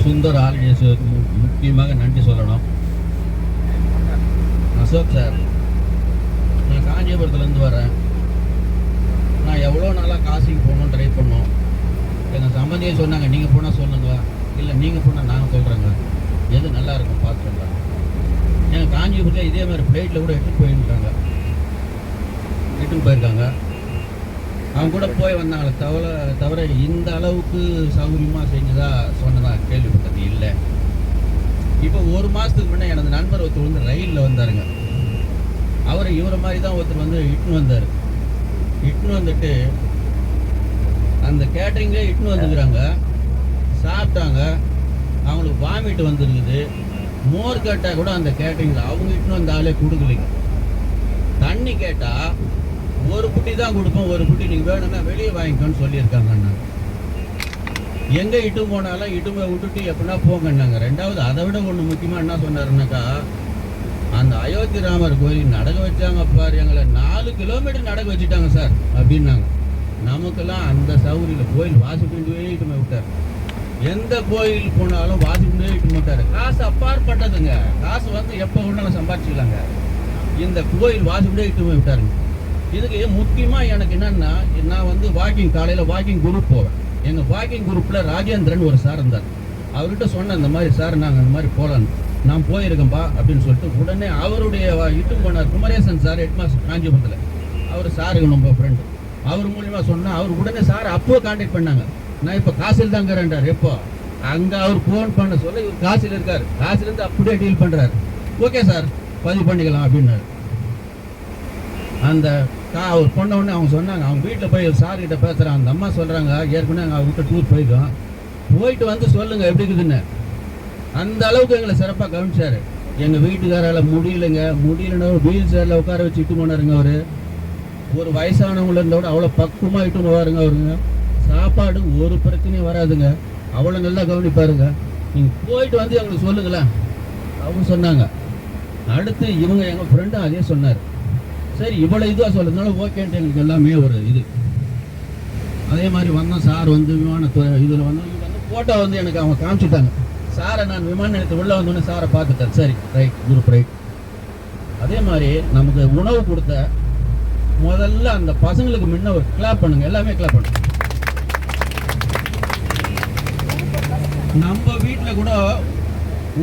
சுந்தர் ஆர்கனைசேஷனுக்கு முக்கியமாக நன்றி சொல்லணும். அசோக் சார், நான் காஞ்சிபுரத்துலேருந்து வரேன். நான் எவ்வளோ நாளாக காசிக்கு போகணும்னு ட்ரை பண்ணோம். எங்கள் சம்பந்தியை சொன்னாங்க, நீங்கள் போனால் சொல்லுங்க, இல்லை நீங்கள் போனால் நாங்கள் சொல்கிறேங்க, எது நல்லா இருக்கும் பார்த்து சொல்லலாம். எங்கள் காஞ்சிபுரத்தில் இதே மாதிரி ஃப்ளைட்டில் கூட எட்டுன்னு போயிருக்காங்க. அவங்க கூட போய் வந்தாங்களே தவிர இந்த அளவுக்கு சௌகரியமாக செஞ்சதா சொன்னதா கேள்விப்பட்டது இல்லை. இப்போ ஒரு மாதத்துக்கு முன்னே எனது நண்பர் ஒருத்தர் வந்து ரயிலில் வந்தாருங்க. அவர் இவரை மாதிரி தான் ஒருத்தர் வந்து இட்டுன்னு வந்துட்டு அந்த கேட்டரிங்லேயே இட்டுன்னு வந்துக்கிறாங்க. சாப்பிட்டாங்க, அவங்களுக்கு வாமிட்டு வந்துருக்குது. மோர் கேட்டால் கூட அந்த கேட்டரிங்கில் அவங்க இட்டுன்னு வந்த ஆளே கொடுக்கலைங்க. தண்ணி கேட்டால் ஒரு புட்டி தான் கொடுப்போம், ஒரு புட்டி நீங்கள் வேணும்னா வெளியே வாங்கிக்கோன்னு சொல்லியிருக்காங்கண்ணா. எங்கே இட்டு போனாலும் இட்டுமை விட்டுட்டு எப்படின்னா போங்கன்னாங்க. ரெண்டாவது அதை விட ஒன்று முக்கியமாக என்ன சொன்னாருன்னாக்கா, அந்த அயோத்தி ராமர் கோயில் நடக்க வச்சாங்க பாரு, எங்களை 4 கிலோமீட்டர் நடக்க வச்சுட்டாங்க சார் அப்படின்னாங்க. நமக்கெல்லாம் அந்த சௌகரியில் கோயில் வாசிப்பிண்டுவே இட்டுமை விட்டார். எந்த கோயில் போனாலும் வாசிப்பிண்டே இட்டு விட்டார். காசு அப்பாற்பட்டதுங்க, காசு வந்து எப்போ வேணாலும் சம்பாதிச்சிக்கலாங்க. இந்த கோயில் வாசிப்பிண்டே இட்டுமை விட்டாருங்க. இதுக்கு முக்கியமாக எனக்கு என்னென்னா, நான் வந்து காலையில் வாக்கிங் குரூப் போவேன். எங்கள் வாக்கிங் குரூப்பில் ராஜேந்திரன் ஒரு சார் இருந்தார். அவர்கிட்ட சொன்னேன், இந்த மாதிரி சார் நாங்கள் இந்த மாதிரி போகலான்னு. நான் போயிருக்கேன்ப்பா அப்படின்னு சொல்லிட்டு உடனே அவருடைய இட்டு போனார் குமரேசன் சார், ஹெட்மாஸ்டர் காஞ்சிபுரத்தில். அவர் சாருக்கு நம்ம ஃப்ரெண்டு. அவர் மூலியமாக சொன்னால் அவர் உடனே சார் அப்போ கான்டாக்ட் பண்ணாங்க. நான் இப்போ காசில் தாங்கிறேன்டார். எப்போ அங்கே அவர் ஃபோன் பண்ண சொல்ல இவர் காசில் இருக்கார். காசிலேருந்து அப்படியே டீல் பண்ணுறாரு. ஓகே சார் பதிவு பண்ணிக்கலாம் அப்படின்னாரு. அந்த அவர் சொன்ன உடனே அவங்க சொன்னாங்க, அவங்க வீட்டில் போய் சார்கிட்ட பேசுகிறாங்க. அந்த அம்மா சொல்கிறாங்க, ஏற்கனவே அவங்க வீட்டை டூர் போயிட்டு வந்து சொல்லுங்கள் எப்படி இருக்குதுன்னு. அந்த அளவுக்கு எங்களை சிறப்பாக கவனிச்சார். எங்கள் வீட்டுக்காரால் முடியலன்னா வீல் சேரில் உட்கார வச்சு இட்டு போனாருங்க. அவர் ஒரு வயசானவங்கள இருந்தோட அவ்வளோ பக்குவமாக இட்டு போவாருங்க. அவருங்க சாப்பாடு ஒரு பிரச்சனையும் வராதுங்க, அவ்வளோ நல்லா கவனிப்பாருங்க. நீங்கள் போயிட்டு வந்து எங்களுக்கு சொல்லுங்களேன் அவங்க சொன்னாங்க. அடுத்து இவங்க எங்கள் ஃப்ரெண்டும் அதே சொன்னார். சரி இவ்வளோ இதுவாக சொல்கிறதுனால ஓகேன்ட்டு எங்களுக்கு எல்லாமே ஒரு இது. அதே மாதிரி வந்தோம். சார் வந்து விமானத்துறை இதில் வந்து ஃபோட்டோ வந்து எனக்கு அவங்க காமிச்சிட்டாங்க. சாரை நான் விமான நிலையத்தை உள்ளே வந்தோடனே சாரை பார்த்துட்டேன். சரி ரைட் குரூப் ரைட். அதே மாதிரி நமக்கு உணவு கொடுத்த முதல்ல அந்த பசங்களுக்கு முன்ன ஒரு கிளாப் பண்ணுங்க, எல்லாமே கிளாப் பண்ணுங்க. நம்ம வீட்டில் கூட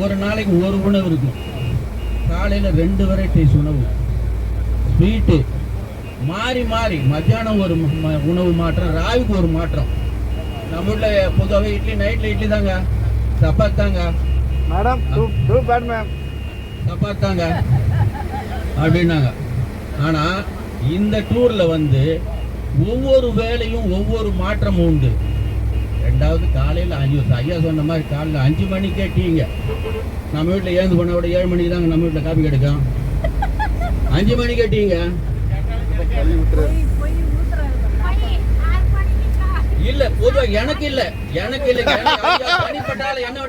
ஒரு நாளைக்கு ஒரு உணவு இருக்கும். காலையில் 2 வெரைட்டிஸ் உணவு, ஸ்வீட்டு மாறி மத்தியானம் ஒரு உணவு மாற்றம், ராவிக்கு ஒரு மாற்றம். நம்ம வீட்டில் பொதுவாகவே இட்லி, நைட்டில் இட்லி தாங்க, சப்பாத்தி தாங்க மேடம், சப்பாத்தி தாங்க அப்படின்னாங்க. ஆனால் இந்த டூரில் வந்து ஒவ்வொரு வேலையும் ஒவ்வொரு மாற்றமும் உண்டு. ரெண்டாவது காலையில் 5 ஐயா சொன்ன மாதிரி காலையில் 5 மணிக்கே டீங்க. நம்ம வீட்டில் ஏந்து பண்ணோட 7 மணிக்கு தாங்க நம்ம வீட்டில் காப்பி கிடைக்கும். 5 மணிக்கே டீங்க இல்ல. பொதுவா எனக்கு இல்ல தனிப்பட்டால என்ன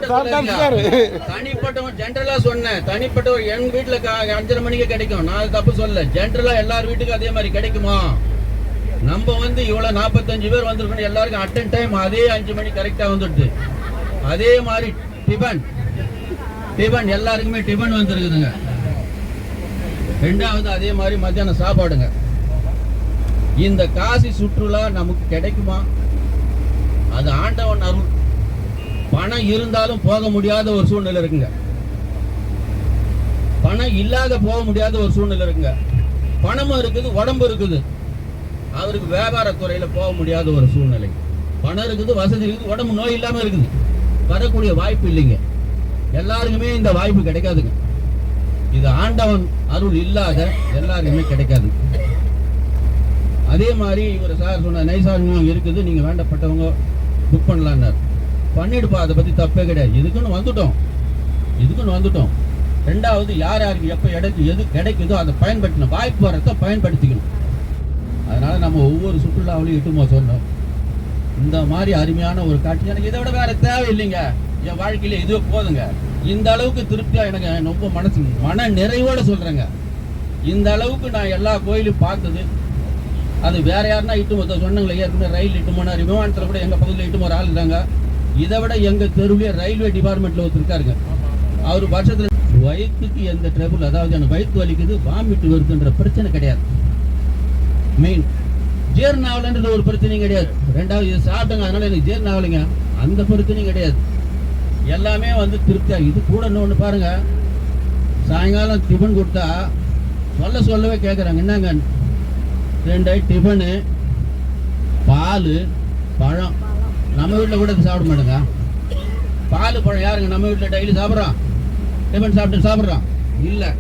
தனிப்பட்டவன் ஜென்ரலா சொன்னேன். தனிப்பட்டவர் எங்க வீட்டுல 5:30 மணிக்கு கிடைக்கும். நான் தப்பு சொல்ல, ஜென்ரலா எல்லார் வீட்டுக்கும் அதே மாதிரி கிடைக்குமா? நம்ம வந்து இவ்வளவு 45 பேர் வந்திருக்கணும், எல்லாருக்கும் அட்டன் டைம் அதே 5 மணி கரெக்டா வந்துடுது. அதே மாதிரி டிபன் எல்லாருக்குமே டிபன் வந்துருக்குதுங்க. ரெண்டாவது அதே மாதிரி மத்தியானம் சாப்பாடுங்க. இந்த காசி சுற்றுலா நமக்கு கிடைக்குமா? அது ஆண்டவன் அருள். பணம் இருந்தாலும் போக முடியாத ஒரு சூழ்நிலை இருக்குங்க. பணம் இல்லாத போக முடியாத ஒரு சூழ்நிலை இருக்குங்க. பணமும் இருக்குது, உடம்பு இருக்குது. அவருக்கு வியாபாரத்துறையில போக முடியாத ஒரு சூழ்நிலை. பணம் இருக்குது, வசதி இருக்குது, உடம்பு நோய் இல்லாம இருக்குது. வரக்கூடிய வாய்ப்பு இல்லைங்க. எல்லாருக்குமே இந்த வாய்ப்பு கிடைக்காதுங்க. இது ஆண்டவன் அருள் இல்லாத எல்லாருக்குமே கிடைக்காது. அதே மாதிரி இவர் சார் சொன்ன நைசான்யம் இருக்குது, நீங்க வேண்டப்பட்டவங்க புக் பண்ணலான்னார். பண்ணிடுப்பா, அதை பத்தி தப்பே கிடையாது. இதுக்குன்னு வந்துட்டோம். ரெண்டாவது யாருக்கு எப்போ எது கிடைக்குதோ அதை பயன்படுத்தணும். வாய்ப்பு வரத்தை பயன்படுத்திக்கணும். அதனால நம்ம ஒவ்வொரு சுற்றுலாவிலையும் இட்டுமா சொன்னோம். இந்த மாதிரி அருமையான ஒரு காட்சி எனக்கு இதை விட வேற தேவை இல்லைங்க. என் வாழ்க்கையில இதுவே போதுங்க. இந்த அளவுக்கு திருப்தியா எனக்கு ரொம்ப மன நிறைவோட சொல்றேங்க. இந்த அளவுக்கு நான் எல்லா கோயிலும் பார்த்தது. அது வேற யாருன்னா இட்டு சொன்னாங்களே, ஏற்கனவே ரயில் இட்டு போனார், விமானத்தில் கூட எங்கள் பகுதியில் இட்டு போகிற ஆள் இருந்தாங்க. இதை விட எங்க தெருவிலே ரயில்வே டிபார்ட்மெண்ட்ல ஒருத்தர் இருக்காருங்க. அவர் வருஷத்துல வயிற்றுக்கு எந்த ட்ரபிள், அதாவது எனக்கு வயிற்று வலிக்குது வாமிட்டு வருதுன்ற பிரச்சனை கிடையாது. மெயின் ஜீரணம் ஆகலன்றது ஒரு பிரச்சனையும் கிடையாது. ரெண்டாவது இது சாப்பிட்டங்க அதனால எனக்கு ஜீரணம் ஆகலைங்க, அந்த பிரச்சனையும் கிடையாது. எல்லாமே வந்து திருப்தியா. இது கூட இன்னொன்று பாருங்க, சாயங்காலம் டிஃபன் கொடுத்தா சொல்லவே கேட்குறாங்க, என்னங்க 2 டிஃபனு பால் பழம். நம்ம வீட்டில் கூட சாப்பிட மாட்டேங்க. பால் பழம் யாருங்க நம்ம வீட்டில் டெய்லி சாப்பிட்றோம்? டிஃபன் சாப்பிட்றோம் இல்லை,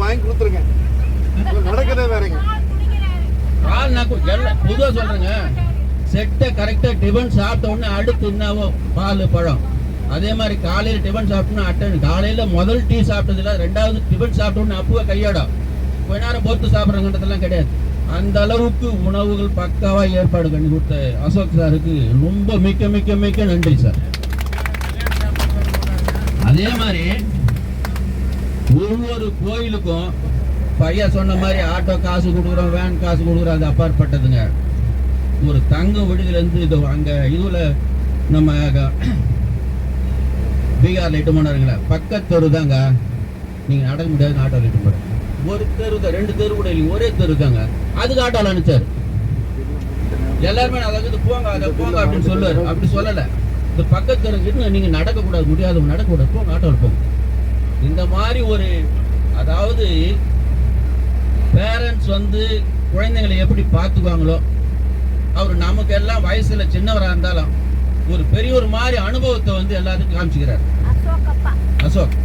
வாங்கி கொடுத்துருங்க. நடக்கிறதே வேறங்க. பால் நான் எல்லாம் பொதுவாக சொல்கிறேங்க, செட்டை கரெக்டாக டிஃபன் சாப்பிட்ட உடனே அடுத்து என்னவோ பால் பழம். அதே மாதிரி காலையில் டிஃபன் சாப்பிட்டோன்னா அட்டன், காலையில் முதல் டீ சாப்பிட்டதில்ல, ரெண்டாவது டிஃபன் சாப்பிட்ட உடனே அப்பவே கையாடும். கொஞ்ச நேரம் பொறுத்து சாப்பிட்றங்கன்றதெல்லாம் கிடையாது. அந்த அளவுக்கு உணவுகள் பக்காவாக ஏற்பாடு பண்ணி கொடுத்த அசோக் சாருக்கு ரொம்ப மிக்க மிக்க மிக்க நன்றி சார். அதே மாதிரி ஒவ்வொரு கோயிலுக்கும் பையன் சொன்ன மாதிரி ஆட்டோ காசு கொடுக்குறோம், வேன் காசு கொடுக்குறோம், அது அப்பாற்பட்டதுங்க. ஒரு தங்க விடுதியிலேருந்து இது அங்கே இதுல நம்ம பீகார்ல இட்டு போனாருங்களே, பக்கத்து தெரு தாங்க. நீங்கள் நடக்க முடியாது, ஆட்டோவில் இட்டு போகிறேன். ஒரு தெரு தான், 2 தெரு கூட இல்லை, ஒரே தெரு தாங்க. அதுக்கு ஆட்டோவில் அனுப்பிச்சாரு. எல்லாருமே அதாவது போங்க அதை போங்க அப்படின்னு சொல்லுவார். அப்படி சொல்லலை, இந்த பக்கத்து தெருக்கிட்டு நீங்கள் நடக்கக்கூடாது, முடியாதவங்க நடக்கக்கூடாது, போங்க ஆட்டோவில் போங்க. இந்த மாதிரி ஒரு, அதாவது பேரண்ட்ஸ் வந்து குழந்தைங்களை எப்படி பார்த்துக்குவாங்களோ, அவர் நமக்கு எல்லாம் வயசுல சின்னவராக இருந்தாலும் ஒரு பெரிய ஒரு மாதிரி அனுபவத்தை வந்து எல்லாத்துக்கும் காமிச்சுக்கிறார். அசோக்